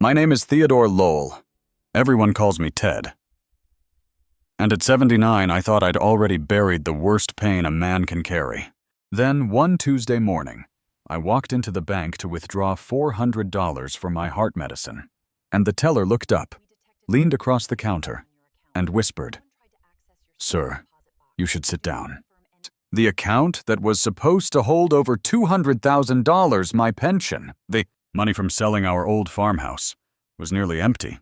My name is Theodore Lowell. Everyone calls me Ted. And at 79, I thought I'd already buried the worst pain a man can carry. Then, one Tuesday morning, I walked into the bank to withdraw $400 for my heart medicine. And the teller looked up, leaned across the counter, and whispered, "Sir, you should sit down." The account that was supposed to hold over $200,000, my pension, the money from selling our old farmhouse, was nearly empty.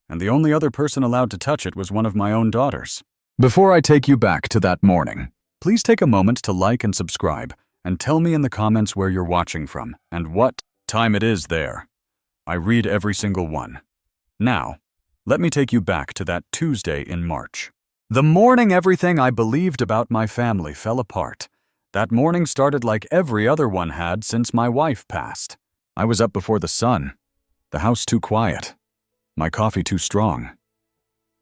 And the only other person allowed to touch it was one of my own daughters. Before I take you back to that morning, please take a moment to like and subscribe, and tell me in the comments where you're watching from and what time it is there. I read every single one. Now, let me take you back to that Tuesday in March. The morning everything I believed about my family fell apart. That morning started like every other one had since my wife passed. I was up before the sun, the house too quiet, my coffee too strong.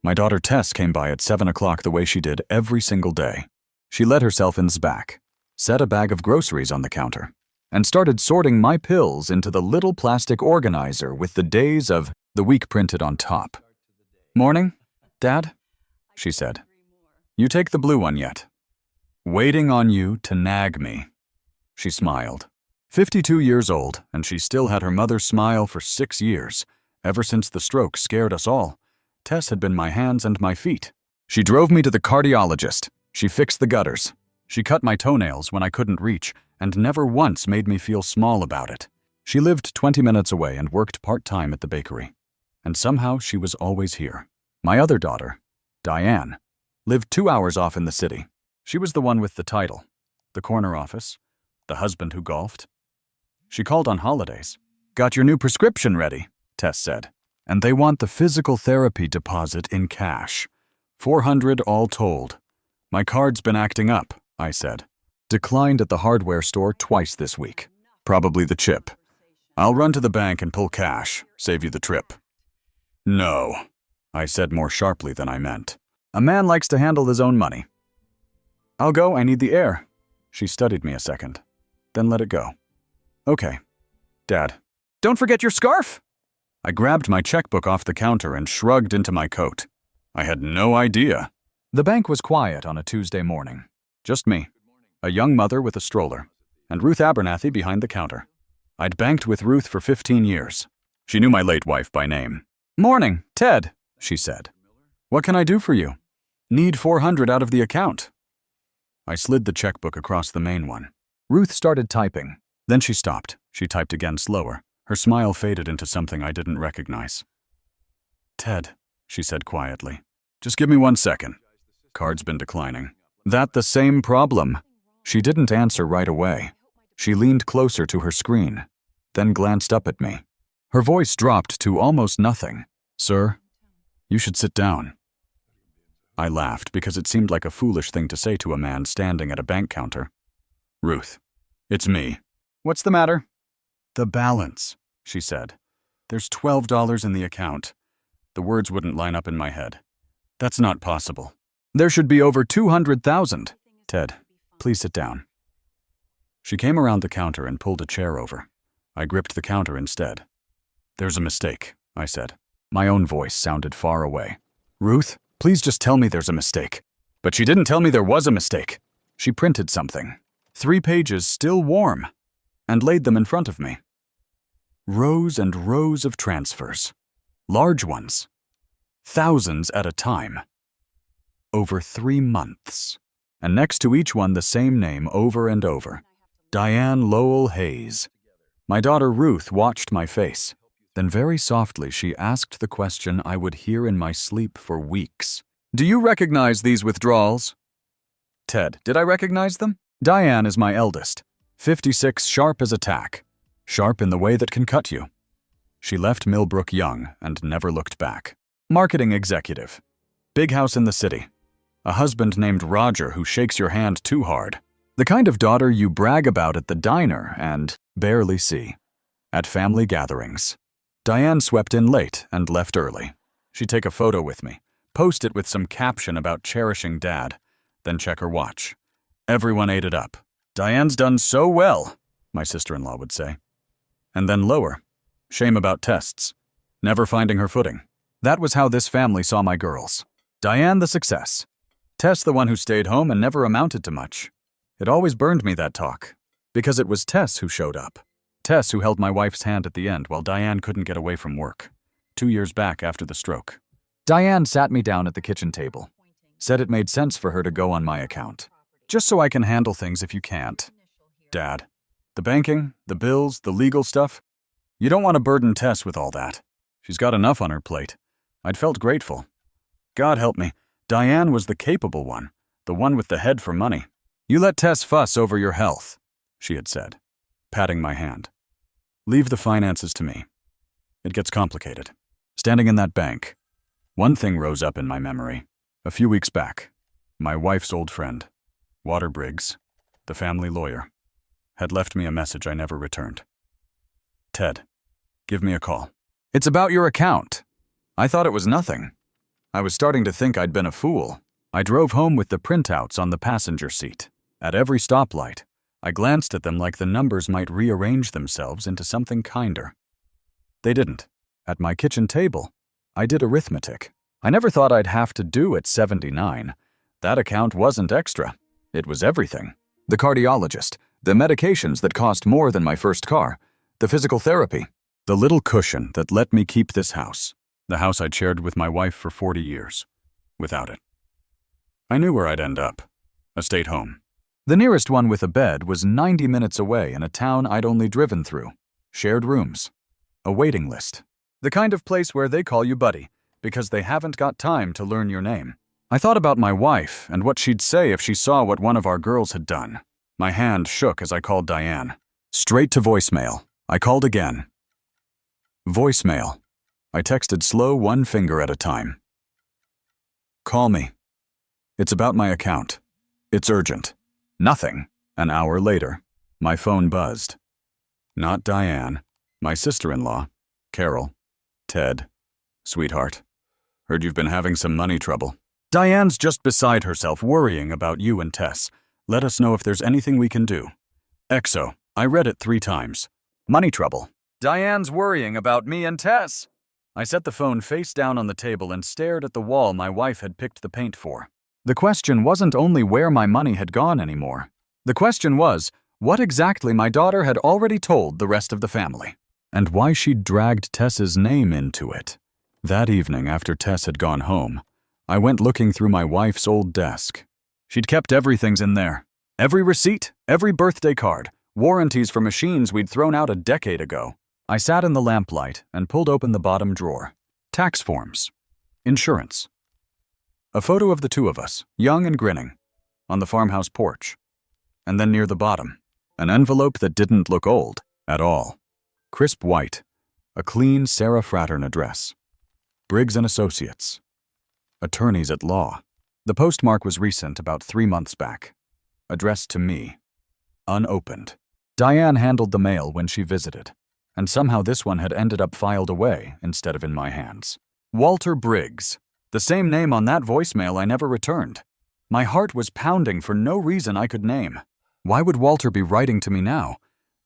My daughter Tess came by at 7 o'clock the way she did every single day. She let herself in's back, set a bag of groceries on the counter, and started sorting my pills into the little plastic organizer with the days of the week printed on top. "Morning, Dad," she said. "You take the blue one yet?" "Waiting on you to nag me." She smiled. 52 years old, and she still had her mother's smile for 6 years. Ever since the stroke scared us all, Tess had been my hands and my feet. She drove me to the cardiologist. She fixed the gutters. She cut my toenails when I couldn't reach, and never once made me feel small about it. She lived 20 minutes away and worked part-time at the bakery. And somehow she was always here. My other daughter, Diane, lived 2 hours off in the city. She was the one with the title, the corner office, the husband who golfed. She called on holidays. "Got your new prescription ready," Tess said. "And they want the physical therapy deposit in cash. $400 all told." "My card's been acting up," I said. "Declined at the hardware store twice this week. Probably the chip. I'll run to the bank and pull cash, save you the trip." "No," I said more sharply than I meant. "A man likes to handle his own money." "I'll go, I need the air." She studied me a second, then let it go. "Okay, Dad, don't forget your scarf." I grabbed my checkbook off the counter and shrugged into my coat. I had no idea. The bank was quiet on a Tuesday morning. Just me, a young mother with a stroller, and Ruth Abernathy behind the counter. I'd banked with Ruth for 15 years. She knew my late wife by name. "Morning, Ted," she said. "What can I do for you?" "Need $400 out of the account." I slid the checkbook across the main one. Ruth started typing. Then she stopped. She typed again slower. Her smile faded into something I didn't recognize. "Ted," she said quietly. "Just give me 1 second. Card's been declining." "That the same problem?" She didn't answer right away. She leaned closer to her screen, then glanced up at me. Her voice dropped to almost nothing. "Sir, you should sit down." I laughed because it seemed like a foolish thing to say to a man standing at a bank counter. "Ruth, it's me." "What's the matter?" "The balance," she said. "There's $12 in the account." The words wouldn't line up in my head. "That's not possible. There should be over 200,000. "Ted, please sit down." She came around the counter and pulled a chair over. I gripped the counter instead. "There's a mistake," I said. My own voice sounded far away. "Ruth, please just tell me there's a mistake." But she didn't tell me there was a mistake. She printed something. 3 pages still warm, and laid them in front of me. Rows and rows of transfers. Large ones. Thousands at a time. Over 3 months. And next to each one the same name over and over. Diane Lowell Hayes. My daughter Ruth watched my face. Then very softly she asked the question I would hear in my sleep for weeks. "Do you recognize these withdrawals?" "Ted, did I recognize them?" "Diane is my eldest. 56, sharp as a tack. Sharp in the way that can cut you." She left Millbrook young and never looked back. Marketing executive. Big house in the city. A husband named Roger who shakes your hand too hard. The kind of daughter you brag about at the diner and barely see. At family gatherings. Diane swept in late and left early. She'd take a photo with me, post it with some caption about cherishing Dad, then check her watch. Everyone ate it up. "Diane's done so well," my sister-in-law would say. And then lower. Shame about tests. never finding her footing. That was how this family saw my girls. Diane the success. Tess the one who stayed home and never amounted to much. It always burned me, that talk. Because it was Tess who showed up. Tess who held my wife's hand at the end while Diane couldn't get away from work. 2 years back after the stroke. Diane sat me down at the kitchen table. Said it made sense for her to go on my account. Just so I can handle things if you can't. Dad. The banking, the bills, the legal stuff. You don't want to burden Tess with all that. She's got enough on her plate. I'd felt grateful. God help me, Diane was the capable one, the one with the head for money. You let Tess fuss over your health, she had said, patting my hand. Leave the finances to me. It gets complicated. Standing in that bank, one thing rose up in my memory. A few weeks back, my wife's old friend, Walter Briggs, the family lawyer, had left me a message I never returned. Ted, give me a call. It's about your account. I thought it was nothing. I was starting to think I'd been a fool. I drove home with the printouts on the passenger seat. At every stoplight, I glanced at them like the numbers might rearrange themselves into something kinder. They didn't. At my kitchen table, I did arithmetic. I never thought I'd have to do at 79. That account wasn't extra. It was everything. The cardiologist, the medications that cost more than my first car, the physical therapy, the little cushion that let me keep this house, the house I'd shared with my wife for 40 years. Without it, I knew where I'd end up, a state home. The nearest one with a bed was 90 minutes away in a town I'd only driven through. Shared rooms. A waiting list. The kind of place where they call you buddy, because they haven't got time to learn your name. I thought about my wife and what she'd say if she saw what one of our girls had done. My hand shook as I called Diane. Straight to voicemail. I called again. Voicemail. I texted slow, one finger at a time. Call me. It's about my account. It's urgent. Nothing. An hour later, my phone buzzed. Not Diane. My sister-in-law, Carol. Ted. Sweetheart. Heard you've been having some money trouble. Diane's just beside herself worrying about you and Tess. Let us know if there's anything we can do. XO. I read it 3 times. Money trouble. Diane's worrying about me and Tess. I set the phone face down on the table and stared at the wall my wife had picked the paint for. The question wasn't only where my money had gone anymore. The question was, what exactly my daughter had already told the rest of the family, and why she'd dragged Tess's name into it. That evening, after Tess had gone home, I went looking through my wife's old desk. She'd kept everything's in there. Every receipt, every birthday card, warranties for machines we'd thrown out a decade ago. I sat in the lamplight and pulled open the bottom drawer. Tax forms. Insurance. A photo of the 2 of us, young and grinning, on the farmhouse porch. And then near the bottom, an envelope that didn't look old at all. Crisp white, a clean Sarah Frattern address. Briggs & Associates. Attorneys at law. The postmark was recent, about 3 months back. Addressed to me. Unopened. Diane handled the mail when she visited, and somehow this one had ended up filed away instead of in my hands. Walter Briggs. The same name on that voicemail I never returned. My heart was pounding for no reason I could name. Why would Walter be writing to me now?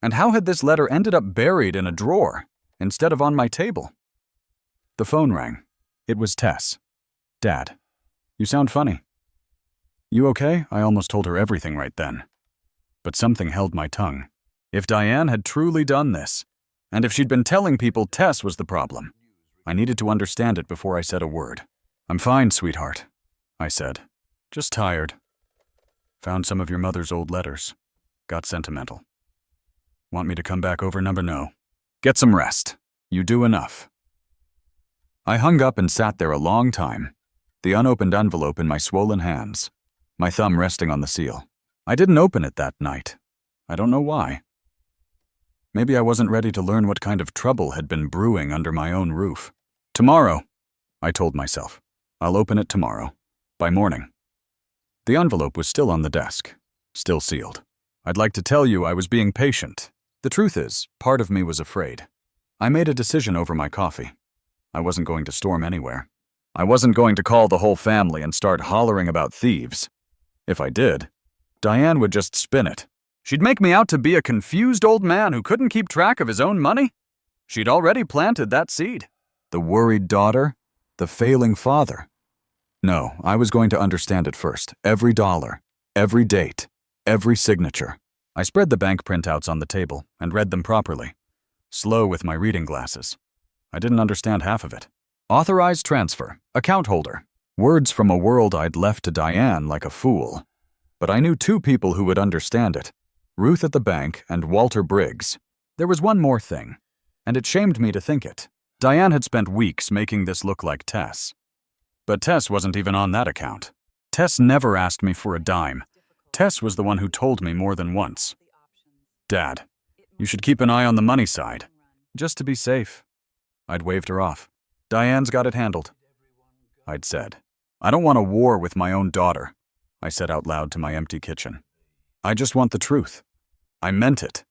And how had this letter ended up buried in a drawer instead of on my table? The phone rang. It was Tess. Dad, you sound funny. You okay? I almost told her everything right then. But something held my tongue. If Diane had truly done this, and if she'd been telling people Tess was the problem, I needed to understand it before I said a word. I'm fine, sweetheart, I said. Just tired. Found some of your mother's old letters. Got sentimental. Want me to come back over? No. Get some rest. You do enough. I hung up and sat there a long time, the unopened envelope in my swollen hands, my thumb resting on the seal. I didn't open it that night. I don't know why. Maybe I wasn't ready to learn what kind of trouble had been brewing under my own roof. Tomorrow, I told myself. I'll open it tomorrow, by morning. The envelope was still on the desk, still sealed. I'd like to tell you I was being patient. The truth is, part of me was afraid. I made a decision over my coffee. I wasn't going to storm anywhere. I wasn't going to call the whole family and start hollering about thieves. If I did, Diane would just spin it. She'd make me out to be a confused old man who couldn't keep track of his own money. She'd already planted that seed. The worried daughter? The failing father? No, I was going to understand it first. Every dollar, every date, every signature. I spread the bank printouts on the table and read them properly, slow with my reading glasses. I didn't understand half of it. Authorized transfer, account holder. Words from a world I'd left to Diane like a fool. But I knew two people who would understand it. Ruth at the bank and Walter Briggs. There was one more thing, and it shamed me to think it. Diane had spent weeks making this look like Tess. But Tess wasn't even on that account. Tess never asked me for a dime. Tess was the one who told me more than once. Dad, you should keep an eye on the money side, just to be safe. I'd waved her off. Diane's got it handled. I'd said. I don't want a war with my own daughter, I said out loud to my empty kitchen. I just want the truth. I meant it.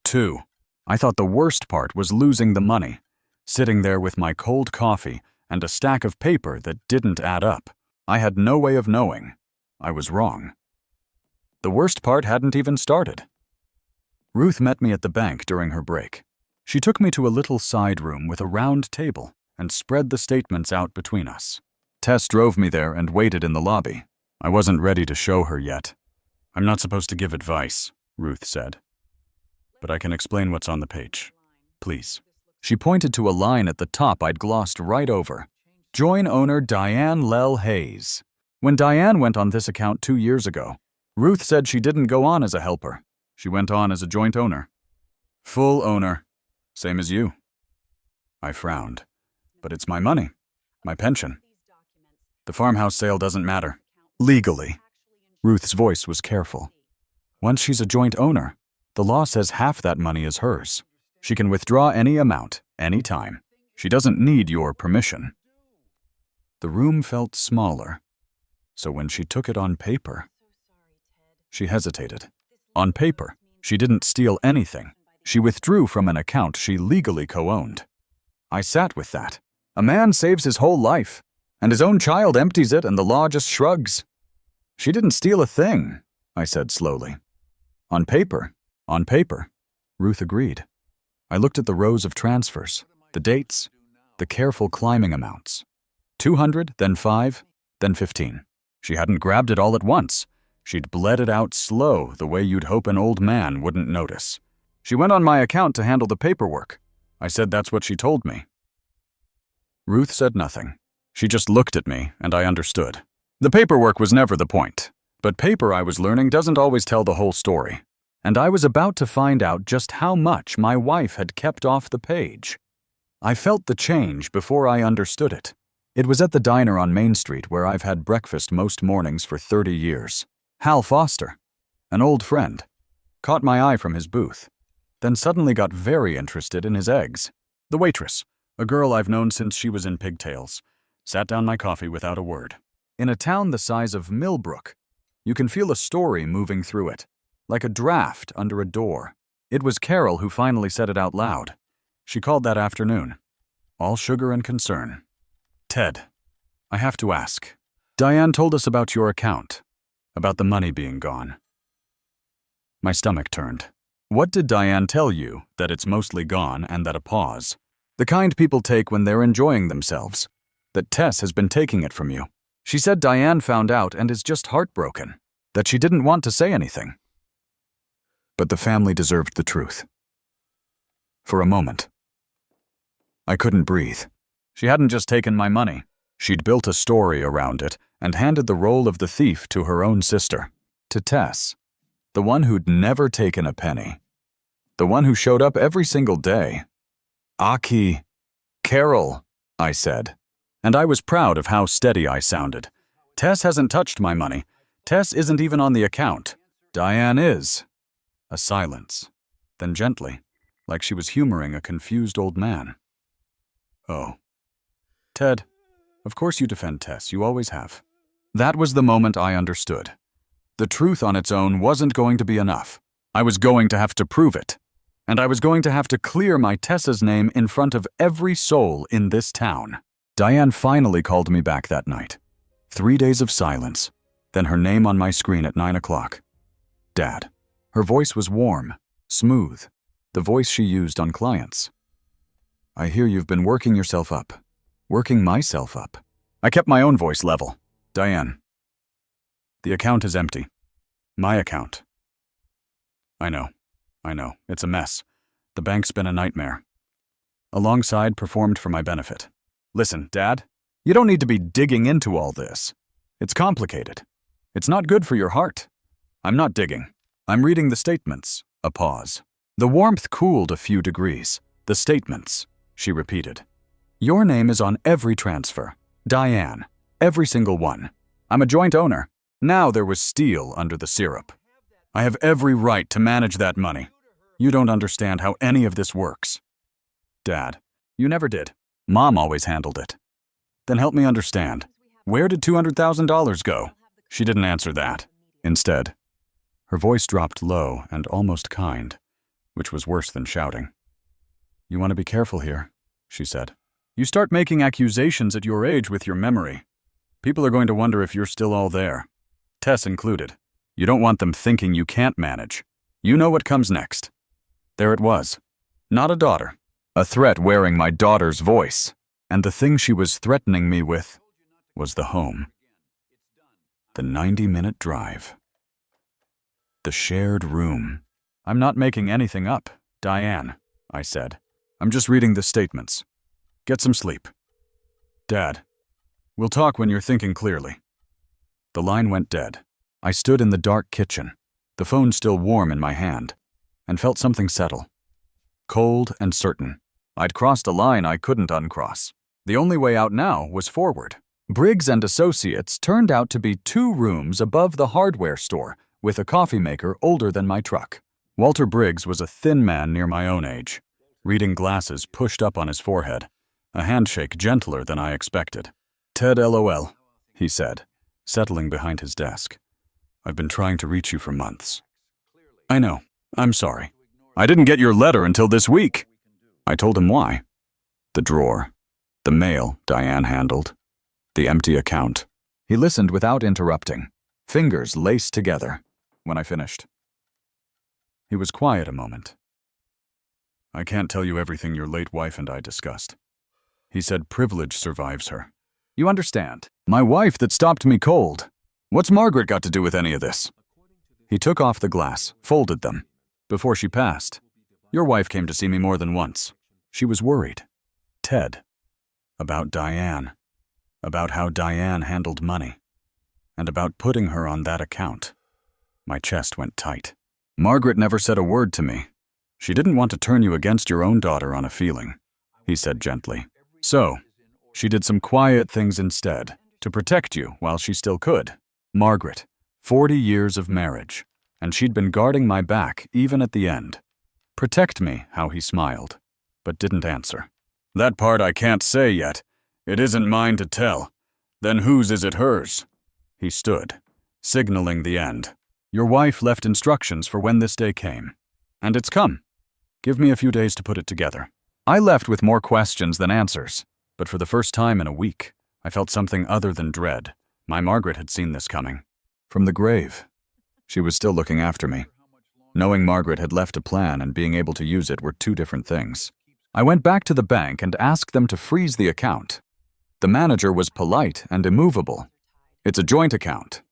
2. I thought the worst part was losing the money, sitting there with my cold coffee and a stack of paper that didn't add up. I had no way of knowing. I was wrong. The worst part hadn't even started. Ruth met me at the bank during her break. She took me to a little side room with a round table and spread the statements out between us. Tess drove me there and waited in the lobby. I wasn't ready to show her yet. I'm not supposed to give advice, Ruth said. But I can explain what's on the page. Please. She pointed to a line at the top I'd glossed right over. Join owner Diane Lell Hayes. When Diane went on this account 2 years ago, Ruth said she didn't go on as a helper. She went on as a joint owner. Full owner. Same as you. I frowned. But it's my money. My pension. The farmhouse sale doesn't matter. Legally. Ruth's voice was careful. Once she's a joint owner, the law says half that money is hers. She can withdraw any amount, any time. She doesn't need your permission. The room felt smaller. So when she took it on paper... She hesitated. On paper, she didn't steal anything. She withdrew from an account she legally co-owned. I sat with that. A man saves his whole life, and his own child empties it and the law just shrugs. She didn't steal a thing, I said slowly. On paper, Ruth agreed. I looked at the rows of transfers, the dates, the careful climbing amounts. 200, then 5, then 15. She hadn't grabbed it all at once. She'd bled it out slow, the way you'd hope an old man wouldn't notice. She went on my account to handle the paperwork. I said that's what she told me. Ruth said nothing. She just looked at me, and I understood. The paperwork was never the point. But paper, I was learning, doesn't always tell the whole story. And I was about to find out just how much my wife had kept off the page. I felt the change before I understood it. It was at the diner on Main Street where I've had breakfast most mornings for 30 years. Hal Foster, an old friend, caught my eye from his booth, then suddenly got very interested in his eggs. The waitress, a girl I've known since she was in pigtails, sat down my coffee without a word. In a town the size of Millbrook, you can feel a story moving through it, like a draft under a door. It was Carol who finally said it out loud. She called that afternoon. All sugar and concern. Ted, I have to ask. Diane told us about your account, about the money being gone. My stomach turned. What did Diane tell you that it's mostly gone and that a pause? The kind people take when they're enjoying themselves. That Tess has been taking it from you. She said Diane found out and is just heartbroken. That she didn't want to say anything. But the family deserved the truth. For a moment, I couldn't breathe. She hadn't just taken my money. She'd built a story around it and handed the role of the thief to her own sister, to Tess, the one who'd never taken a penny, the one who showed up every single day. Aki, Carol, I said, and I was proud of how steady I sounded. Tess hasn't touched my money. Tess isn't even on the account. Diane is. A silence, then gently, like she was humoring a confused old man. Oh. Ted, of course you defend Tess, you always have. That was the moment I understood. The truth on its own wasn't going to be enough. I was going to have to prove it. And I was going to have to clear my Tessa's name in front of every soul in this town. Diane finally called me back that night. 3 days of silence, then her name on my screen at 9 o'clock. Dad. Her voice was warm, smooth, the voice she used on clients. I hear you've been working yourself up. Working myself up. I kept my own voice level. Diane. The account is empty. My account. I know. It's a mess. The bank's been a nightmare. Alongside performed for my benefit. Listen, Dad, you don't need to be digging into all this. It's complicated. It's not good for your heart. I'm not digging. I'm reading the statements. A pause. The warmth cooled a few degrees. The statements, she repeated. Your name is on every transfer. Diane. Every single one. I'm a joint owner. Now there was steel under the syrup. I have every right to manage that money. You don't understand how any of this works. Dad, you never did. Mom always handled it. Then help me understand. Where did $200,000 go? She didn't answer that. Instead, her voice dropped low and almost kind, which was worse than shouting. You want to be careful here, she said. You start making accusations at your age with your memory. People are going to wonder if you're still all there. Tess included. You don't want them thinking you can't manage. You know what comes next. There it was. Not a daughter. A threat wearing my daughter's voice. And the thing she was threatening me with was the home. The 90-minute drive. The shared room. I'm not making anything up, Diane, I said. I'm just reading the statements. Get some sleep. Dad, we'll talk when you're thinking clearly. The line went dead. I stood in the dark kitchen, the phone still warm in my hand, and felt something settle. Cold and certain. I'd crossed a line I couldn't uncross. The only way out now was forward. Briggs & Associates turned out to be 2 rooms above the hardware store, with a coffee maker older than my truck. Walter Briggs was a thin man near my own age, reading glasses pushed up on his forehead, a handshake gentler than I expected. Ted LOL, he said, settling behind his desk. I've been trying to reach you for months. I know. I'm sorry. I didn't get your letter until this week. I told him why. The drawer. The mail Diane handled. The empty account. He listened without interrupting, fingers laced together, when I finished. He was quiet a moment. I can't tell you everything your late wife and I discussed. He said privilege survives her. You understand? My wife that stopped me cold. What's Margaret got to do with any of this? He took off the glass, folded them. Before she passed, your wife came to see me more than once. She was worried. Ted. About Diane. About how Diane handled money. And about putting her on that account. My chest went tight. Margaret never said a word to me. She didn't want to turn you against your own daughter on a feeling, he said gently. So, she did some quiet things instead, to protect you while she still could. Margaret, 40 years of marriage, and she'd been guarding my back even at the end. Protect me, how he smiled, but didn't answer. That part I can't say yet. It isn't mine to tell. Then whose is it hers? He stood, signaling the end. Your wife left instructions for when this day came. And it's come. Give me a few days to put it together. I left with more questions than answers, but for the first time in a week, I felt something other than dread. My Margaret had seen this coming. From the grave. She was still looking after me. Knowing Margaret had left a plan and being able to use it were 2 different things. I went back to the bank and asked them to freeze the account. The manager was polite and immovable. It's a joint account.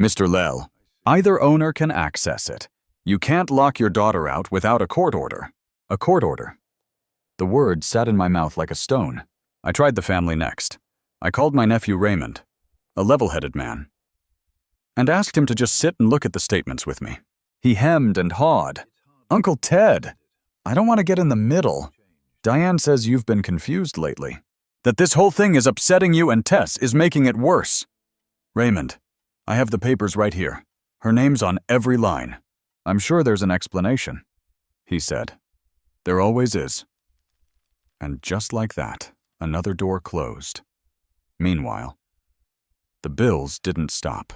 Mr. Lell, either owner can access it. You can't lock your daughter out without a court order. A court order. The word sat in my mouth like a stone. I tried the family next. I called my nephew Raymond, a level-headed man, and asked him to just sit and look at the statements with me. He hemmed and hawed. Uncle Ted, I don't want to get in the middle. Diane says you've been confused lately. That this whole thing is upsetting you and Tess is making it worse. Raymond, I have the papers right here. Her name's on every line. I'm sure there's an explanation, he said. There always is. And just like that, another door closed. Meanwhile, the bills didn't stop.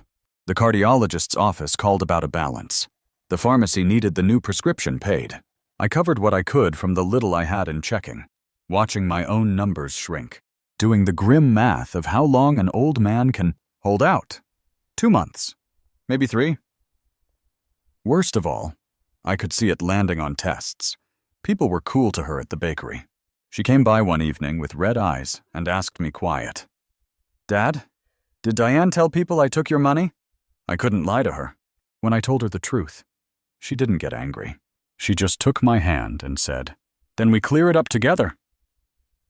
The cardiologist's office called about a balance. The pharmacy needed the new prescription paid. I covered what I could from the little I had in checking, watching my own numbers shrink, doing the grim math of how long an old man can hold out. 2 months, maybe 3. Worst of all, I could see it landing on tests. People were cool to her at the bakery. She came by one evening with red eyes and asked me quiet. "Dad, did Diane tell people I took your money?" I couldn't lie to her. When I told her the truth, she didn't get angry. She just took my hand and said, "Then we clear it up together."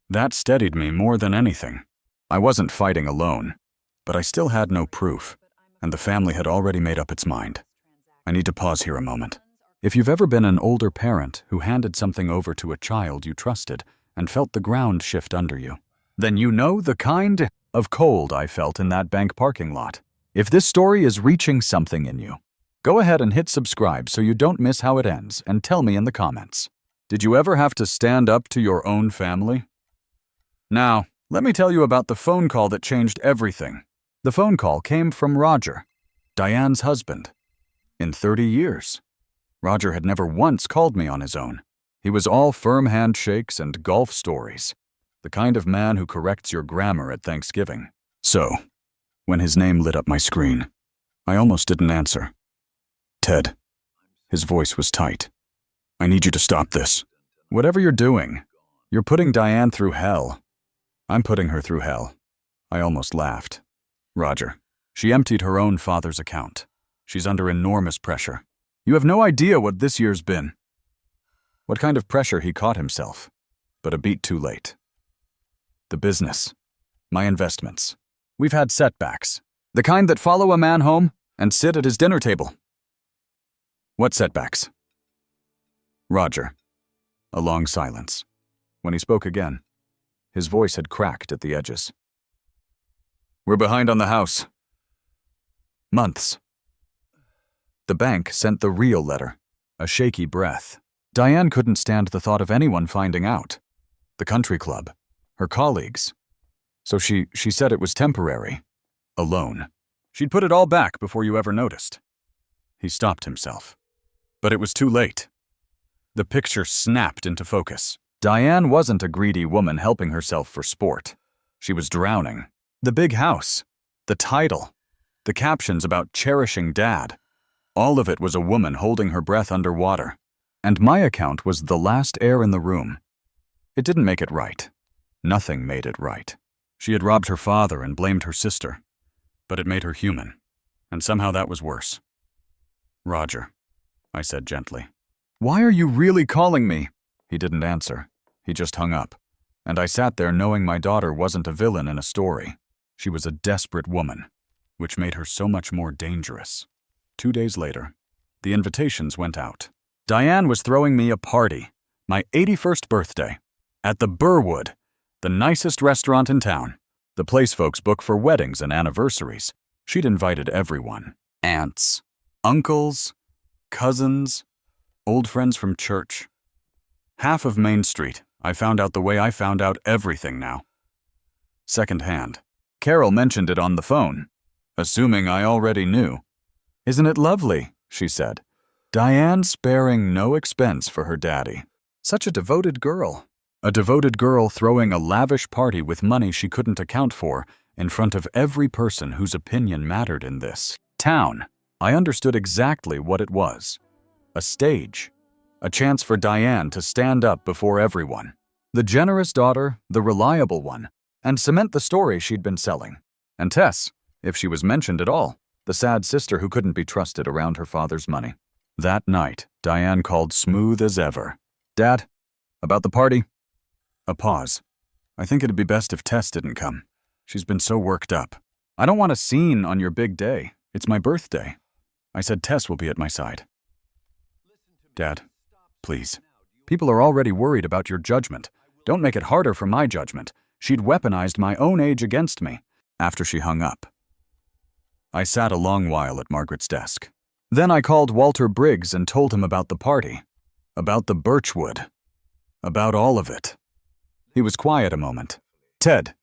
That steadied me more than anything. I wasn't fighting alone, but I still had no proof, and the family had already made up its mind. I need to pause here a moment. If you've ever been an older parent who handed something over to a child you trusted and felt the ground shift under you, then you know the kind of cold I felt in that bank parking lot. If this story is reaching something in you, go ahead and hit subscribe so you don't miss how it ends, and tell me in the comments. Did you ever have to stand up to your own family? Now, let me tell you about the phone call that changed everything. The phone call came from Roger, Diane's husband. In 30 years, Roger had never once called me on his own. He was all firm handshakes and golf stories, the kind of man who corrects your grammar at Thanksgiving. So, when his name lit up my screen, I almost didn't answer. "Ted." His voice was tight. "I need you to stop this. Whatever you're doing, you're putting Diane through hell." "I'm putting her through hell." I almost laughed. "Roger, she emptied her own father's account. She's under enormous pressure. You have no idea what this year's been." What kind of pressure he caught himself, but a beat too late. The business, my investments. We've had setbacks, the kind that follow a man home and sit at his dinner table. "What setbacks?" Roger. A long silence. When he spoke again, his voice had cracked at the edges. "We're behind on the house. Months." The bank sent the real letter, a shaky breath. Diane couldn't stand the thought of anyone finding out. The country club, her colleagues. So she said it was temporary. A loan. She'd put it all back before you ever noticed. He stopped himself. But it was too late. The picture snapped into focus. Diane wasn't a greedy woman helping herself for sport. She was drowning. The big house, the title, the captions about cherishing Dad. All of it was a woman holding her breath underwater. And my account was the last air in the room. It didn't make it right. Nothing made it right. She had robbed her father and blamed her sister. But it made her human. And somehow that was worse. "Roger," I said gently. "Why are you really calling me?" He didn't answer. He just hung up. And I sat there knowing my daughter wasn't a villain in a story. She was a desperate woman, which made her so much more dangerous. 2 days later, the invitations went out. Diane was throwing me a party, my 81st birthday, at the Burwood, the nicest restaurant in town. The place folks book for weddings and anniversaries. She'd invited everyone. Aunts, uncles, cousins, old friends from church. Half of Main Street, I found out the way I found out everything now. Secondhand. Carol mentioned it on the phone, assuming I already knew. "Isn't it lovely?" she said. Diane sparing no expense for her daddy. Such a devoted girl. A devoted girl throwing a lavish party with money she couldn't account for in front of every person whose opinion mattered in this town. I understood exactly what it was. A stage. A chance for Diane to stand up before everyone. The generous daughter, the reliable one, and cement the story she'd been selling. And Tess, if she was mentioned at all, the sad sister who couldn't be trusted around her father's money. That night, Diane called smooth as ever. "Dad, about the party?" A pause. "I think it'd be best if Tess didn't come. She's been so worked up. I don't want a scene on your big day. It's my birthday." I said Tess will be at my side. "Dad, please. People are already worried about your judgment. Don't make it harder for my judgment. She'd weaponized my own age against me." After she hung up, I sat a long while at Margaret's desk. Then I called Walter Briggs and told him about the party, about the birchwood, about all of it. He was quiet a moment. "Ted,"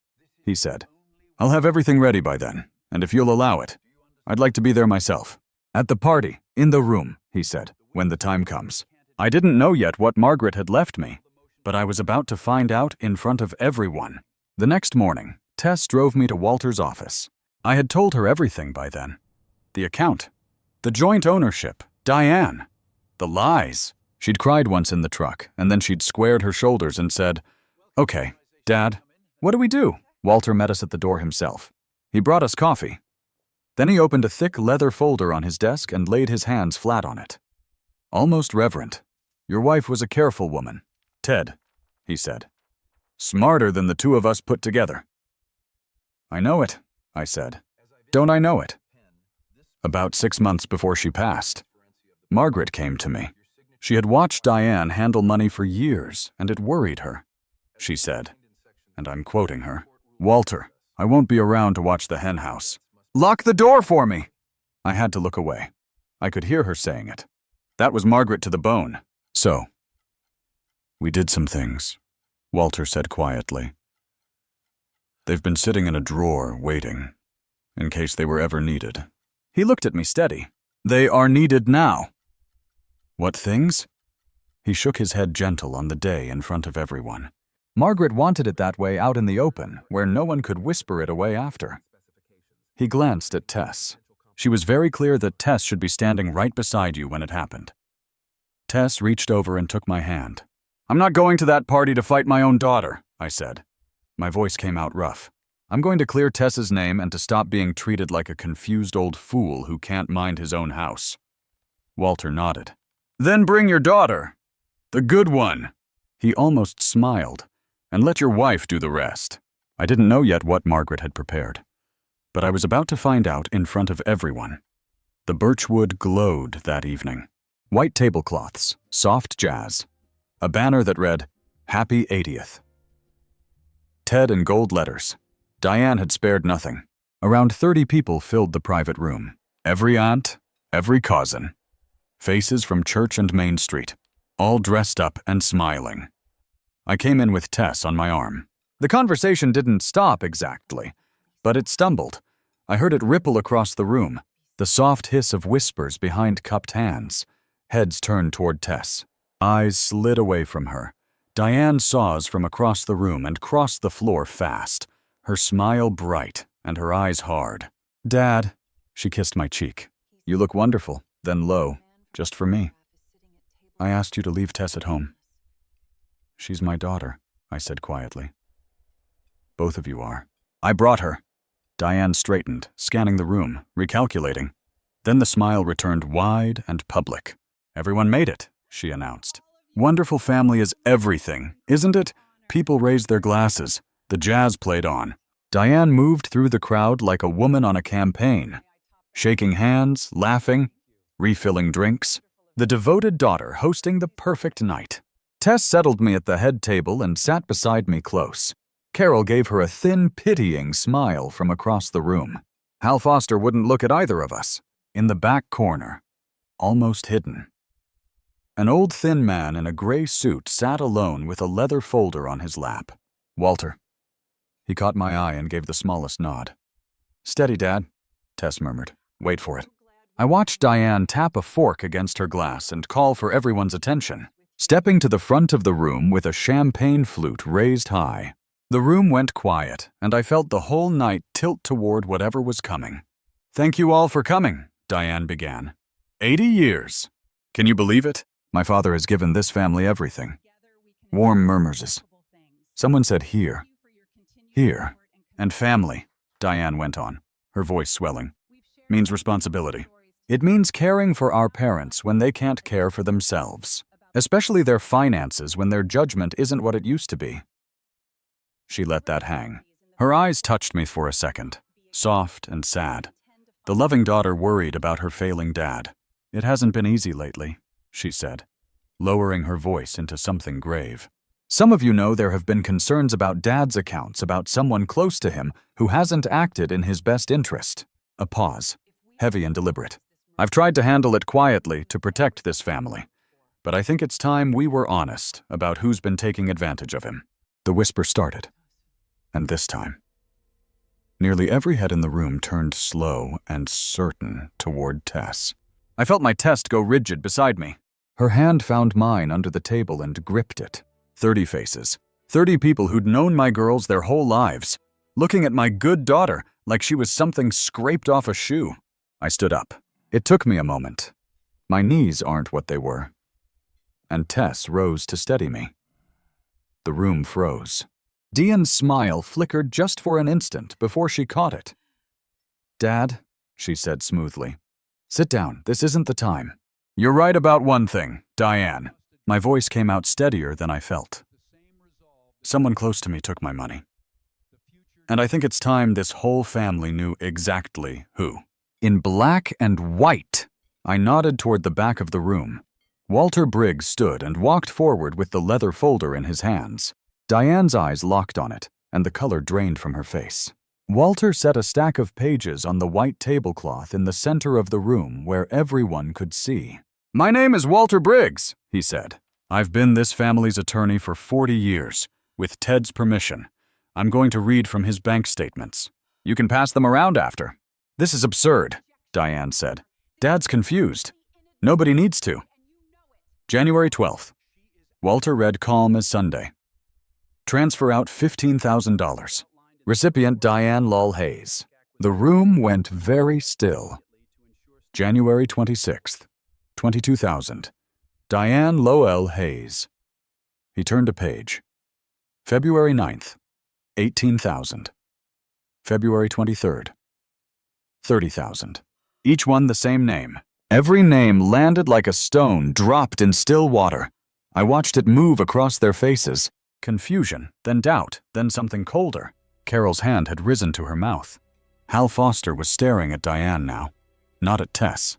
he said, "I'll have everything ready by then, and if you'll allow it, I'd like to be there myself." "At the party, in the room," he said, "when the time comes." I didn't know yet what Margaret had left me, but I was about to find out in front of everyone. The next morning, Tess drove me to Walter's office. I had told her everything by then. The account, the joint ownership, Diane, the lies. She'd cried once in the truck, and then she'd squared her shoulders and said, Okay, Dad, what do we do? Walter met us at the door himself. He brought us coffee. Then he opened a thick leather folder on his desk and laid his hands flat on it. Almost reverent. Your wife was a careful woman. Ted, he said. Smarter than the two of us put together. I know it, I said. Don't I know it? About 6 months before she passed, Margaret came to me. She had watched Diane handle money for years, and it worried her. She said, and I'm quoting her, Walter, I won't be around to watch the hen house. Lock the door for me! I had to look away. I could hear her saying it. That was Margaret to the bone. So, we did some things, Walter said quietly. They've been sitting in a drawer, waiting, in case they were ever needed. He looked at me steady. They are needed now. What things? He shook his head gentle on the day in front of everyone. Margaret wanted it that way out in the open, where no one could whisper it away after. He glanced at Tess. She was very clear that Tess should be standing right beside you when it happened. Tess reached over and took my hand. I'm not going to that party to fight my own daughter, I said. My voice came out rough. I'm going to clear Tess's name and to stop being treated like a confused old fool who can't mind his own house. Walter nodded. Then bring your daughter. The good one. He almost smiled. And let your wife do the rest. I didn't know yet what Margaret had prepared. But I was about to find out in front of everyone. The birchwood glowed that evening. White tablecloths, soft jazz. A banner that read, Happy 80th. Ted in gold letters. Diane had spared nothing. Around 30 people filled the private room. Every aunt, every cousin. Faces from Church and Main Street. All dressed up and smiling. I came in with Tess on my arm. The conversation didn't stop exactly, but it stumbled. I heard it ripple across the room, the soft hiss of whispers behind cupped hands. Heads turned toward Tess. Eyes slid away from her. Diane saw us from across the room and crossed the floor fast, her smile bright and her eyes hard. Dad, she kissed my cheek. You look wonderful, then low, just for me. I asked you to leave Tess at home. She's my daughter, I said quietly. Both of you are. I brought her. Diane straightened, scanning the room, recalculating. Then the smile returned wide and public. Everyone made it, she announced. Wonderful family is everything, isn't it? People raised their glasses. The jazz played on. Diane moved through the crowd like a woman on a campaign, shaking hands, laughing, refilling drinks. The devoted daughter hosting the perfect night. Tess settled me at the head table and sat beside me close. Carol gave her a thin, pitying smile from across the room. Hal Foster wouldn't look at either of us. In the back corner, almost hidden. An old thin man in a gray suit sat alone with a leather folder on his lap. Walter. He caught my eye and gave the smallest nod. Steady, Dad, Tess murmured. Wait for it. I watched Diane tap a fork against her glass and call for everyone's attention, stepping to the front of the room with a champagne flute raised high. The room went quiet, and I felt the whole night tilt toward whatever was coming. Thank you all for coming, Diane began. 80 years. Can you believe it? My father has given this family everything. Warm murmurs. Someone said here. Here. And family, Diane went on, her voice swelling, means responsibility. It means caring for our parents when they can't care for themselves, especially their finances when their judgment isn't what it used to be. She let that hang. Her eyes touched me for a second, soft and sad. The loving daughter worried about her failing dad. It hasn't been easy lately, she said, lowering her voice into something grave. Some of you know there have been concerns about Dad's accounts about someone close to him who hasn't acted in his best interest. A pause, heavy and deliberate. I've tried to handle it quietly to protect this family, but I think it's time we were honest about who's been taking advantage of him. The whisper started, and this time, nearly every head in the room turned slow and certain toward Tess. I felt my test go rigid beside me. Her hand found mine under the table and gripped it. 30 faces. 30 people who'd known my girls their whole lives, looking at my good daughter like she was something scraped off a shoe. I stood up. It took me a moment. My knees aren't what they were. And Tess rose to steady me. The room froze. Diane's smile flickered just for an instant before she caught it. "Dad," she said smoothly, "sit down. This isn't the time." "You're right about one thing, Diane." My voice came out steadier than I felt. "Someone close to me took my money. And I think it's time this whole family knew exactly who." In black and white, I nodded toward the back of the room. Walter Briggs stood and walked forward with the leather folder in his hands. Diane's eyes locked on it, and the color drained from her face. Walter set a stack of pages on the white tablecloth in the center of the room where everyone could see. "My name is Walter Briggs," he said. "I've been this family's attorney for 40 years. With Ted's permission, I'm going to read from his bank statements. You can pass them around after." "This is absurd," Diane said. "Dad's confused. Nobody needs to." January 12th. Walter read calm as Sunday. "Transfer out $15,000. Recipient Diane Lull Hayes." The room went very still. January 26th. 22,000. Diane Lowell Hayes. He turned a page. February 9th. 18,000. February 23rd. 30,000. Each one the same name. Every name landed like a stone dropped in still water. I watched it move across their faces. Confusion, then doubt, then something colder. Carol's hand had risen to her mouth. Hal Foster was staring at Diane now, not at Tess.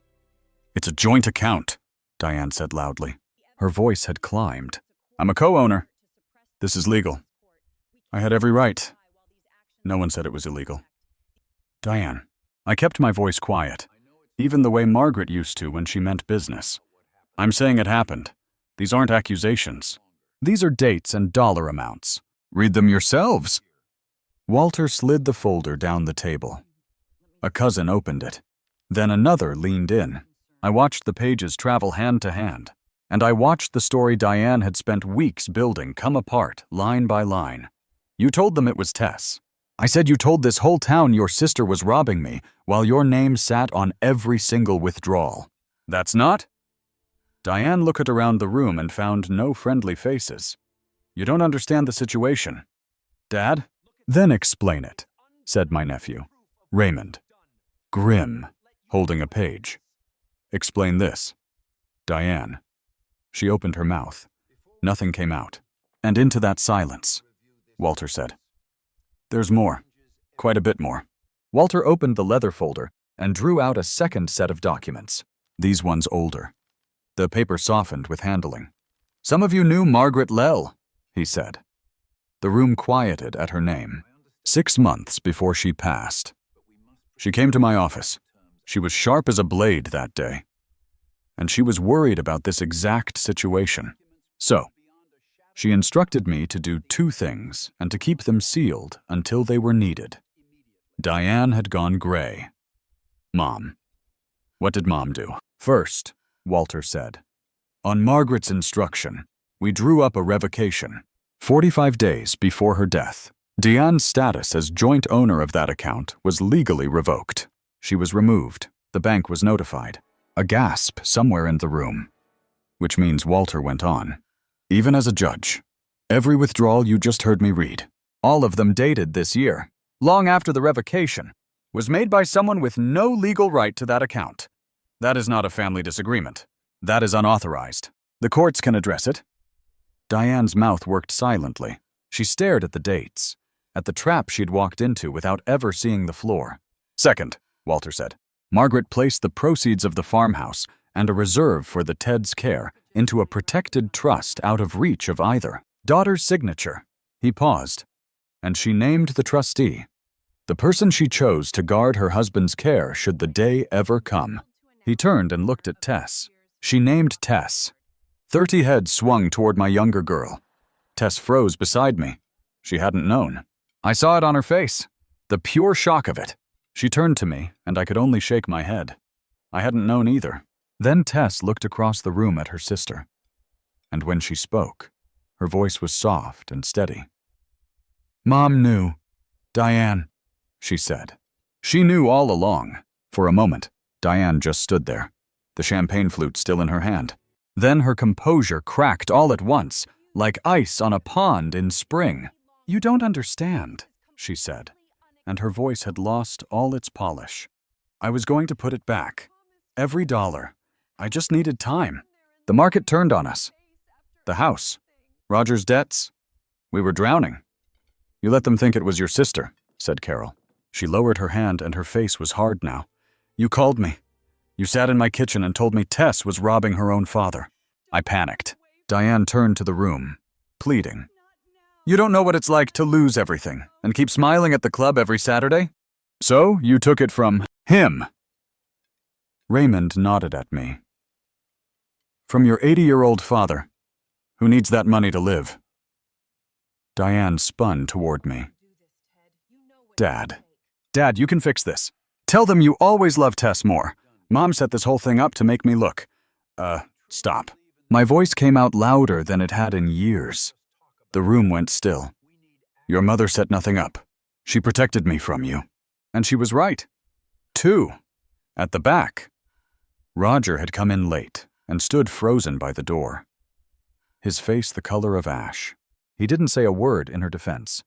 "It's a joint account," Diane said loudly. Her voice had climbed. "I'm a co-owner. This is legal. I had every right. No one said it was illegal." "Diane." I kept my voice quiet, even the way Margaret used to when she meant business. "I'm saying it happened. These aren't accusations. These are dates and dollar amounts. Read them yourselves." Walter slid the folder down the table. A cousin opened it. Then another leaned in. I watched the pages travel hand to hand, and I watched the story Diane had spent weeks building come apart, line by line. "You told them it was Tess. I said you told this whole town your sister was robbing me, while your name sat on every single withdrawal. That's not?" Diane looked around the room and found no friendly faces. "You don't understand the situation. Dad?" "Then explain it," said my nephew, Raymond. Grim, holding a page. "Explain this." Diane. She opened her mouth. Nothing came out. And into that silence, Walter said, "There's more. Quite a bit more." Walter opened the leather folder and drew out a second set of documents. These ones older. The paper softened with handling. "Some of you knew Margaret Lell," he said. The room quieted at her name. 6 months before she passed. She came to my office. She was sharp as a blade that day. And she was worried about this exact situation. So, she instructed me to do 2 things and to keep them sealed until they were needed. Diane had gone gray. Mom. What did Mom do? "First," Walter said, "on Margaret's instruction, we drew up a revocation. 45 days before her death, Diane's status as joint owner of that account was legally revoked. She was removed. The bank was notified. A gasp somewhere in the room. Which means Walter went on. Even as a judge, every withdrawal you just heard me read, all of them dated this year, long after the revocation, was made by someone with no legal right to that account. That is not a family disagreement. That is unauthorized. The courts can address it." Diane's mouth worked silently. She stared at the dates, at the trap she'd walked into without ever seeing the floor. "Second," Walter said, "Margaret placed the proceeds of the farmhouse and a reserve for the Ted's care into a protected trust out of reach of either. Daughter's signature." He paused, and she named the trustee. The person she chose to guard her husband's care should the day ever come. He turned and looked at Tess. She named Tess. 30 heads swung toward my younger girl. Tess froze beside me. She hadn't known. I saw it on her face, the pure shock of it. She turned to me, and I could only shake my head. I hadn't known either. Then Tess looked across the room at her sister. And when she spoke, her voice was soft and steady. "Mom knew. Diane," she said. She knew all along. For a moment, Diane just stood there, the champagne flute still in her hand. Then her composure cracked all at once, like ice on a pond in spring. You don't understand, she said, and her voice had lost all its polish. I was going to put it back. Every dollar. I just needed time. The market turned on us. The house. Roger's debts. We were drowning. You let them think it was your sister, said Carol. She lowered her hand and her face was hard now. You called me. You sat in my kitchen and told me Tess was robbing her own father. I panicked. Diane turned to the room, pleading. You don't know what it's like to lose everything and keep smiling at the club every Saturday? So you took it from him. Raymond nodded at me. From your 80-year-old father, who needs that money to live. Diane spun toward me. Dad, you can fix this. Tell them you always loved Tess more. Mom set this whole thing up to make me look. Stop. My voice came out louder than it had in years. The room went still. Your mother set nothing up. She protected me from you. And she was right. 2. At the back. Roger had come in late and stood frozen by the door. His face the color of ash. He didn't say a word in her defense.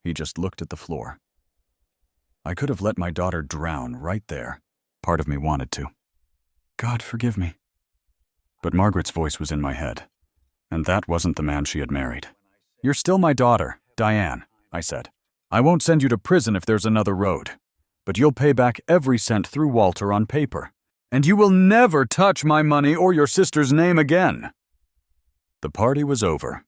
He just looked at the floor. I could have let my daughter drown right there. Part of me wanted to. God forgive me. But Margaret's voice was in my head, and that wasn't the man she had married. You're still my daughter, Diane, I said. I won't send you to prison if there's another road, but you'll pay back every cent through Walter on paper, and you will never touch my money or your sister's name again. The party was over.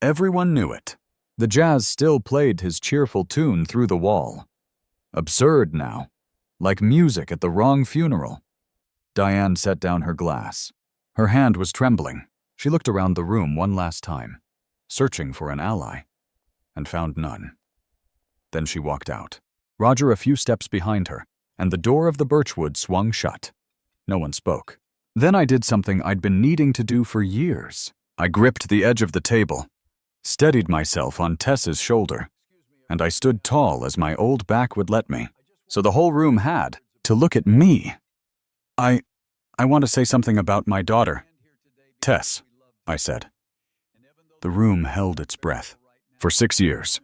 Everyone knew it. The jazz still played his cheerful tune through the wall. Absurd now, like music at the wrong funeral. Diane set down her glass. Her hand was trembling. She looked around the room one last time, searching for an ally, and found none. Then she walked out, Roger a few steps behind her, and the door of the birchwood swung shut. No one spoke. Then I did something I'd been needing to do for years. I gripped the edge of the table, steadied myself on Tess's shoulder, and I stood tall as my old back would let me, so the whole room had to look at me. I want to say something about my daughter. Tess, I said. The room held its breath. For 6 years,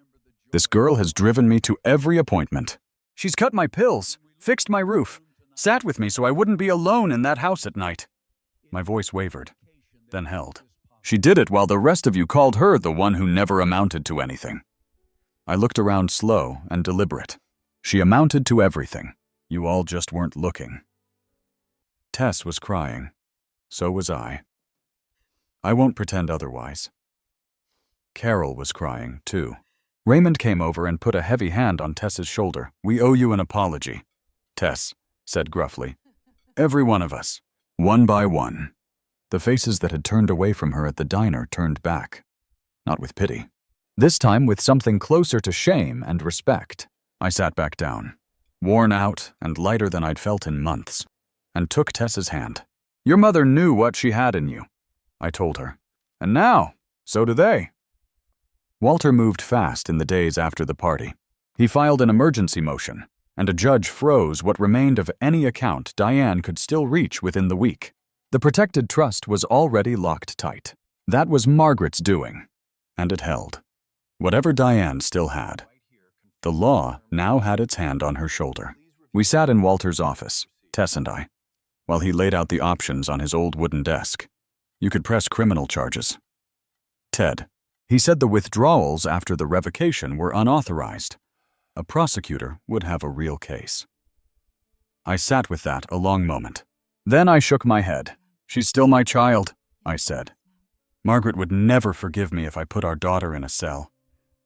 this girl has driven me to every appointment. She's cut my pills, fixed my roof, sat with me so I wouldn't be alone in that house at night. My voice wavered, then held. She did it while the rest of you called her the one who never amounted to anything. I looked around slow and deliberate. She amounted to everything. You all just weren't looking. Tess was crying. So was I. I won't pretend otherwise. Carol was crying, too. Raymond came over and put a heavy hand on Tess's shoulder. We owe you an apology, Tess said gruffly. Every one of us, one by one. The faces that had turned away from her at the diner turned back. Not with pity. This time with something closer to shame and respect. I sat back down, worn out and lighter than I'd felt in months, and took Tess's hand. Your mother knew what she had in you, I told her. And now, so do they. Walter moved fast in the days after the party. He filed an emergency motion, and a judge froze what remained of any account Diane could still reach within the week. The protected trust was already locked tight. That was Margaret's doing, and it held. Whatever Diane still had, the law now had its hand on her shoulder. We sat in Walter's office, Tess and I, while he laid out the options on his old wooden desk. You could press criminal charges. Ted. He said the withdrawals after the revocation were unauthorized. A prosecutor would have a real case. I sat with that a long moment. Then I shook my head. She's still my child, I said. Margaret would never forgive me if I put our daughter in a cell.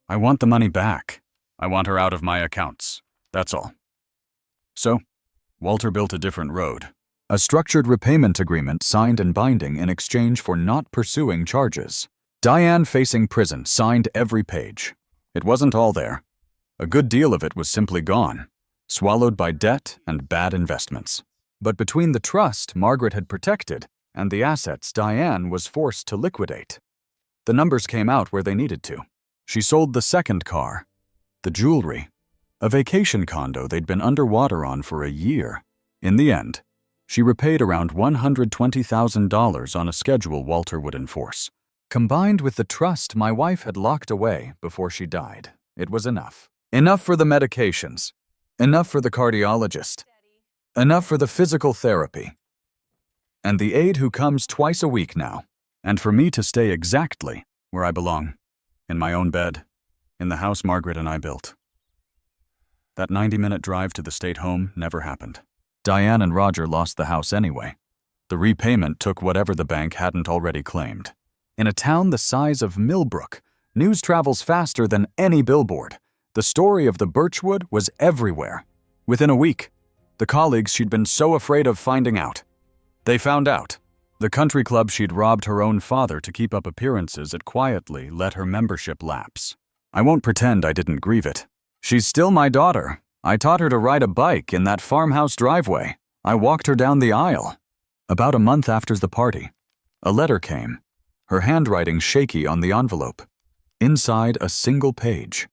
I want the money back. I want her out of my accounts. That's all. So, Walter built a different road. A structured repayment agreement signed and binding in exchange for not pursuing charges. Diane facing prison signed every page. It wasn't all there. A good deal of it was simply gone, swallowed by debt and bad investments. But between the trust Margaret had protected and the assets Diane was forced to liquidate, the numbers came out where they needed to. She sold the second car, the jewelry, a vacation condo they'd been underwater on for a year. In the end, she repaid around $120,000 on a schedule Walter would enforce. Combined with the trust my wife had locked away before she died, it was enough. Enough for the medications. Enough for the cardiologist. Enough for the physical therapy. And the aide who comes twice a week now. And for me to stay exactly where I belong. In my own bed. In the house Margaret and I built. That 90-minute drive to the state home never happened. Diane and Roger lost the house anyway. The repayment took whatever the bank hadn't already claimed. In a town the size of Millbrook, news travels faster than any billboard. The story of the Birchwood was everywhere. Within a week, the colleagues she'd been so afraid of finding out. They found out. The country club she'd robbed her own father to keep up appearances at quietly let her membership lapse. I won't pretend I didn't grieve it. She's still my daughter. I taught her to ride a bike in that farmhouse driveway. I walked her down the aisle. About a month after the party, a letter came, her handwriting shaky on the envelope. Inside a single page.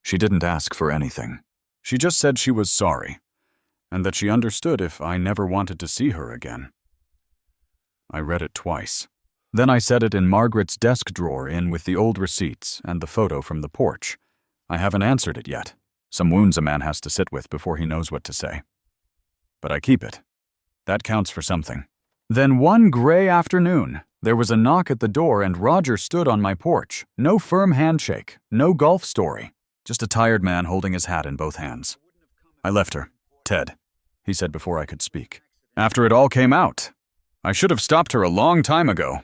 She didn't ask for anything. She just said she was sorry, and that she understood if I never wanted to see her again. I read it twice. Then I set it in Margaret's desk drawer in with the old receipts and the photo from the porch. I haven't answered it yet. Some wounds a man has to sit with before he knows what to say. But I keep it. That counts for something. Then one gray afternoon, there was a knock at the door and Roger stood on my porch. No firm handshake, no golf story. Just a tired man holding his hat in both hands. I left her. Ted, he said before I could speak. After it all came out. I should have stopped her a long time ago.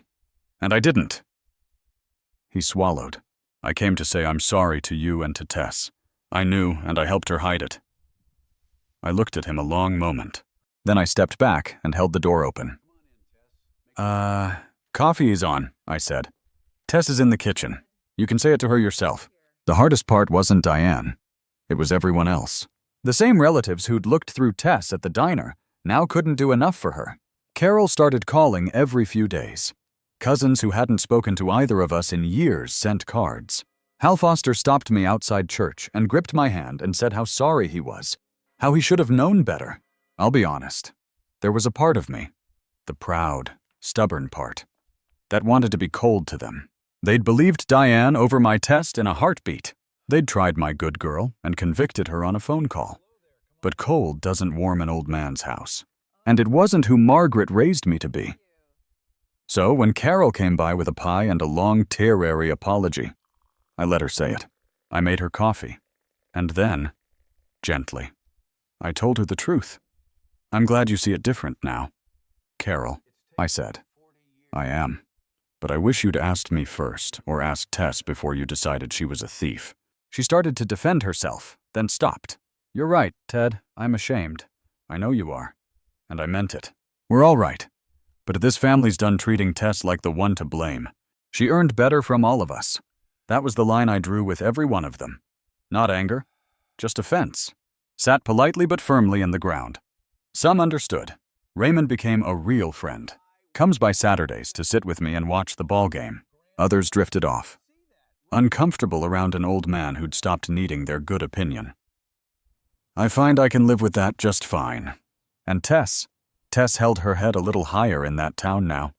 And I didn't. He swallowed. I came to say I'm sorry to you and to Tess. I knew, and I helped her hide it. I looked at him a long moment. Then I stepped back and held the door open. Coffee is on, I said. Tess is in the kitchen. You can say it to her yourself. The hardest part wasn't Diane. It was everyone else. The same relatives who'd looked through Tess at the diner now couldn't do enough for her. Carol started calling every few days. Cousins who hadn't spoken to either of us in years sent cards. Hal Foster stopped me outside church and gripped my hand and said how sorry he was, how he should have known better. I'll be honest. There was a part of me, the proud, stubborn part, that wanted to be cold to them. They'd believed Diane over my test in a heartbeat. They'd tried my good girl and convicted her on a phone call. But cold doesn't warm an old man's house. And it wasn't who Margaret raised me to be. So when Carol came by with a pie and a long tearary apology, I let her say it. I made her coffee. And then, gently, I told her the truth. I'm glad you see it different now. Carol, I said. I am. But I wish you'd asked me first, or asked Tess before you decided she was a thief. She started to defend herself, then stopped. You're right, Ted. I'm ashamed. I know you are. And I meant it. We're all right. But this family's done treating Tess like the one to blame. She earned better from all of us. That was the line I drew with every one of them. Not anger, just offense. Sat politely but firmly in the ground. Some understood. Raymond became a real friend. Comes by Saturdays to sit with me and watch the ball game. Others drifted off. Uncomfortable around an old man who'd stopped needing their good opinion. I find I can live with that just fine. And Tess held her head a little higher in that town now.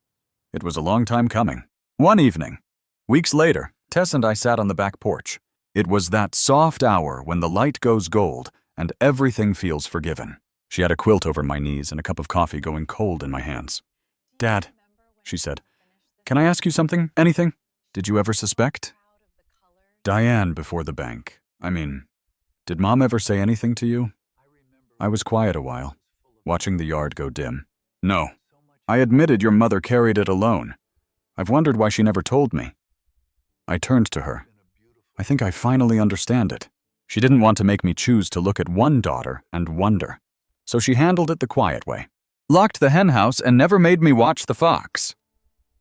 It was a long time coming. One evening, weeks later, Tess and I sat on the back porch. It was that soft hour when the light goes gold and everything feels forgiven. She had a quilt over my knees and a cup of coffee going cold in my hands. Dad, she said, can I ask you something? Anything? Did you ever suspect? Diane before the bank. Did Mom ever say anything to you? I was quiet a while, watching the yard go dim. No. I admitted your mother carried it alone. I've wondered why she never told me. I turned to her. I think I finally understand it. She didn't want to make me choose to look at one daughter and wonder. So she handled it the quiet way. Locked the hen house and never made me watch the fox.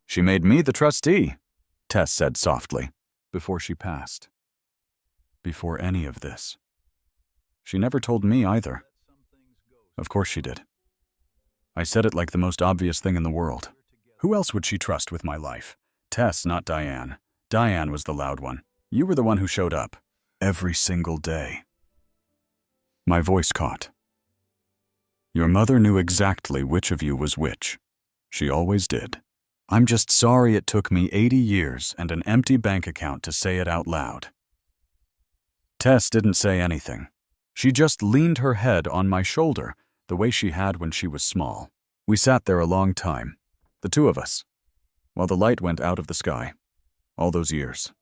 She made me the trustee, Tess said softly, before she passed. Before any of this. She never told me either. Of course she did. I said it like the most obvious thing in the world. Who else would she trust with my life? Tess, not Diane. Diane was the loud one. You were the one who showed up. Every single day. My voice caught. Your mother knew exactly which of you was which. She always did. I'm just sorry it took me 80 years and an empty bank account to say it out loud. Tess didn't say anything. She just leaned her head on my shoulder the way she had when she was small. We sat there a long time, the two of us, while the light went out of the sky. All those years,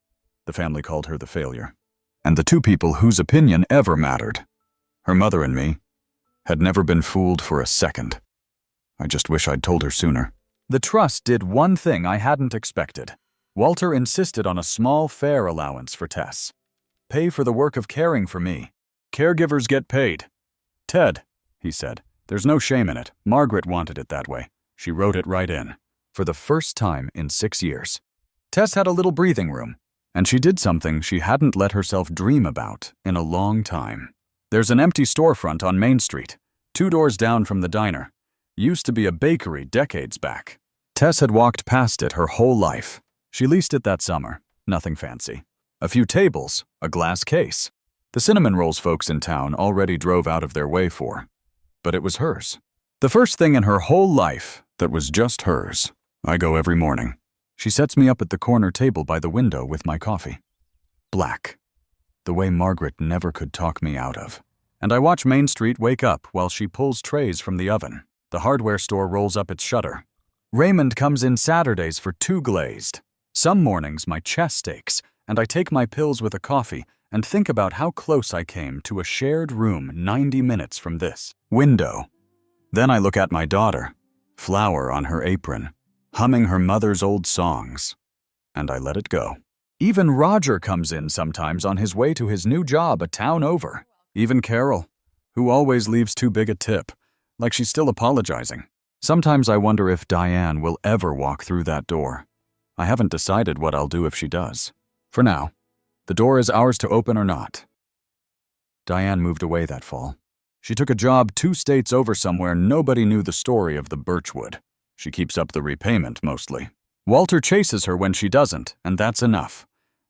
the family called her the failure. And the two people whose opinion ever mattered, her mother and me, had never been fooled for a second. I just wish I'd told her sooner. The trust did one thing I hadn't expected. Walter insisted on a small fare allowance for Tess. Pay for the work of caring for me. Caregivers get paid. Ted, he said, there's no shame in it. Margaret wanted it that way. She wrote it right in. For the first time in 6 years. Tess had a little breathing room, and she did something she hadn't let herself dream about in a long time. There's an empty storefront on Main Street, 2 doors down from the diner. Used to be a bakery decades back. Tess had walked past it her whole life. She leased it that summer. Nothing fancy. A few tables, a glass case. The cinnamon rolls folks in town already drove out of their way for. But it was hers. The first thing in her whole life that was just hers. I go every morning. She sets me up at the corner table by the window with my coffee. Black. The way Margaret never could talk me out of. And I watch Main Street wake up while she pulls trays from the oven. The hardware store rolls up its shutter. Raymond comes in Saturdays for 2 glazed. Some mornings my chest aches, and I take my pills with a coffee and think about how close I came to a shared room 90 minutes from this window. Then I look at my daughter, flour on her apron, humming her mother's old songs, and I let it go. Even Roger comes in sometimes on his way to his new job a town over. Even Carol, who always leaves too big a tip, like she's still apologizing. Sometimes I wonder if Diane will ever walk through that door. I haven't decided what I'll do if she does. For now, the door is ours to open or not. Diane moved away that fall. She took a job 2 states over somewhere nobody knew the story of the Birchwood. She keeps up the repayment mostly. Walter chases her when she doesn't, and that's enough.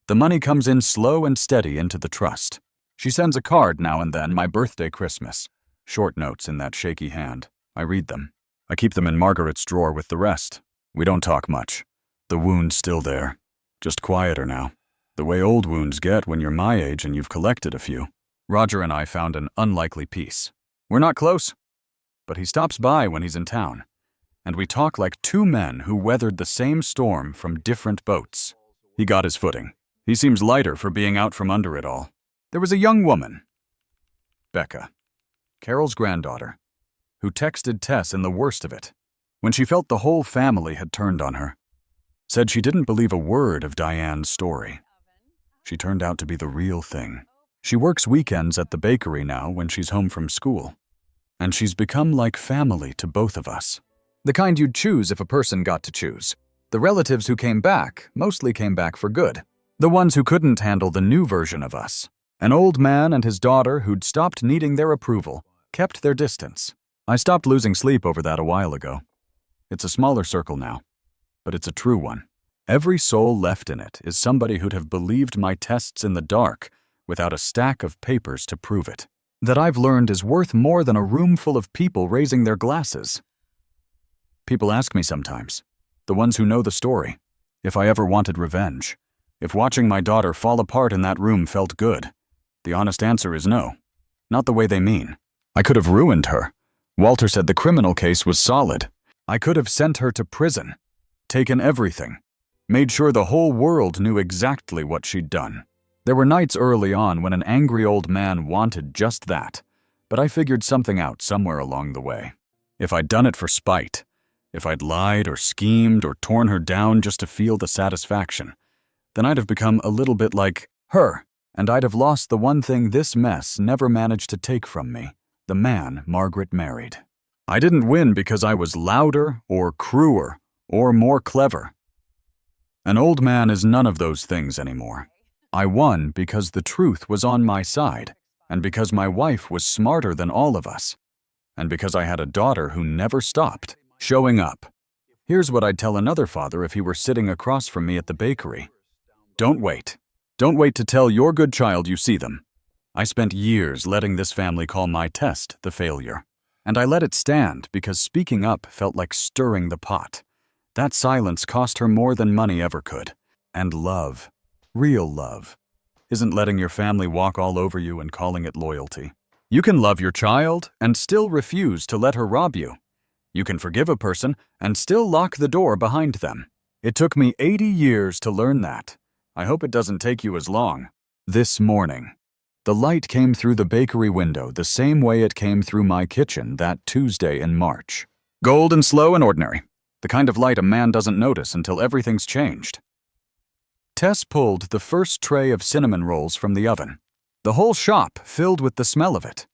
The money comes in slow and steady into the trust. She sends a card now and then, my birthday, Christmas. Short notes in that shaky hand. I read them. I keep them in Margaret's drawer with the rest. We don't talk much. The wound's still there. Just quieter now. The way old wounds get when you're my age and you've collected a few. Roger and I found an unlikely peace. We're not close, but he stops by when he's in town. And we talk like 2 men who weathered the same storm from different boats. He got his footing. He seems lighter for being out from under it all. There was a young woman, Becca, Carol's granddaughter, who texted Tess in the worst of it, when she felt the whole family had turned on her. Said she didn't believe a word of Diane's story. She turned out to be the real thing. She works weekends at the bakery now when she's home from school. And she's become like family to both of us. The kind you'd choose if a person got to choose. The relatives who came back mostly came back for good. The ones who couldn't handle the new version of us. An old man and his daughter who'd stopped needing their approval, kept their distance. I stopped losing sleep over that a while ago. It's a smaller circle now, but it's a true one. Every soul left in it is somebody who'd have believed my tests in the dark without a stack of papers to prove it. That I've learned is worth more than a room full of people raising their glasses. People ask me sometimes, the ones who know the story, if I ever wanted revenge. If watching my daughter fall apart in that room felt good. The honest answer is no. Not the way they mean. I could have ruined her. Walter said the criminal case was solid. I could have sent her to prison. Taken everything. Made sure the whole world knew exactly what she'd done. There were nights early on when an angry old man wanted just that, but I figured something out somewhere along the way. If I'd done it for spite, if I'd lied or schemed or torn her down just to feel the satisfaction, then I'd have become a little bit like her, and I'd have lost the one thing this mess never managed to take from me, the man Margaret married. I didn't win because I was louder or crueler or more clever. An old man is none of those things anymore. I won because the truth was on my side, and because my wife was smarter than all of us, and because I had a daughter who never stopped showing up. Here's what I'd tell another father if he were sitting across from me at the bakery. Don't wait. Don't wait to tell your good child you see them. I spent years letting this family call my test the failure, and I let it stand because speaking up felt like stirring the pot. That silence cost her more than money ever could. And love, real love, isn't letting your family walk all over you and calling it loyalty. You can love your child and still refuse to let her rob you. You can forgive a person and still lock the door behind them. It took me 80 years to learn that. I hope it doesn't take you as long. This morning, the light came through the bakery window the same way it came through my kitchen that Tuesday in March. Gold and slow and ordinary. The kind of light a man doesn't notice until everything's changed. Tess pulled the first tray of cinnamon rolls from the oven. The whole shop filled with the smell of it.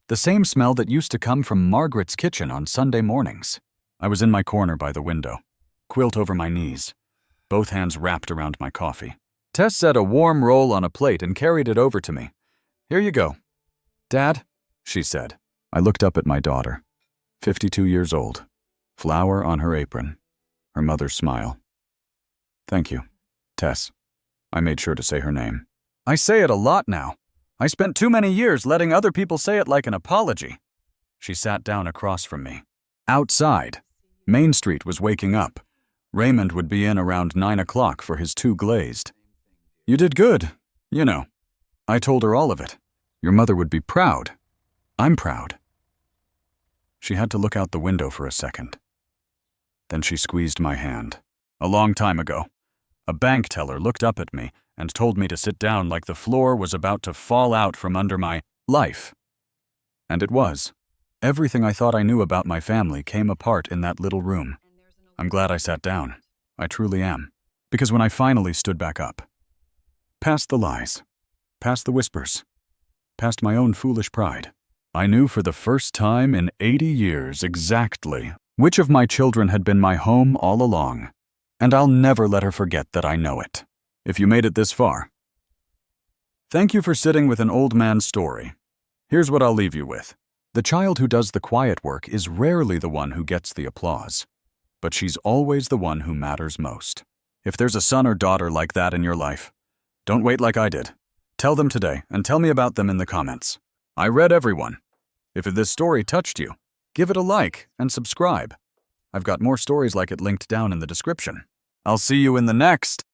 The same smell that used to come from Margaret's kitchen on Sunday mornings. I was in my corner by the window, quilt over my knees, both hands wrapped around my coffee. Tess set a warm roll on a plate and carried it over to me. "Here you go." "Dad," she said. I looked up at my daughter, 52 years old, flour on her apron, her mother's smile. "Thank you, Tess." I made sure to say her name. "I say it a lot now. I spent too many years letting other people say it like an apology." She sat down across from me. Outside, Main Street was waking up. Raymond would be in around 9 o'clock for his 2 glazed. "You did good, you know." I told her all of it. "Your mother would be proud. I'm proud." She had to look out the window for a second. Then she squeezed my hand. "A long time ago, a bank teller looked up at me and told me to sit down like the floor was about to fall out from under my life." And it was. Everything I thought I knew about my family came apart in that little room. I'm glad I sat down. I truly am. Because when I finally stood back up, past the lies, past the whispers, past my own foolish pride, I knew for the first time in 80 years exactly which of my children had been my home all along. And I'll never let her forget that I know it. If you made it this far, thank you for sitting with an old man's story. Here's what I'll leave you with. The child who does the quiet work is rarely the one who gets the applause, but she's always the one who matters most. If there's a son or daughter like that in your life, don't wait like I did. Tell them today and tell me about them in the comments. I read everyone. If this story touched you, give it a like and subscribe. I've got more stories like it linked down in the description. I'll see you in the next.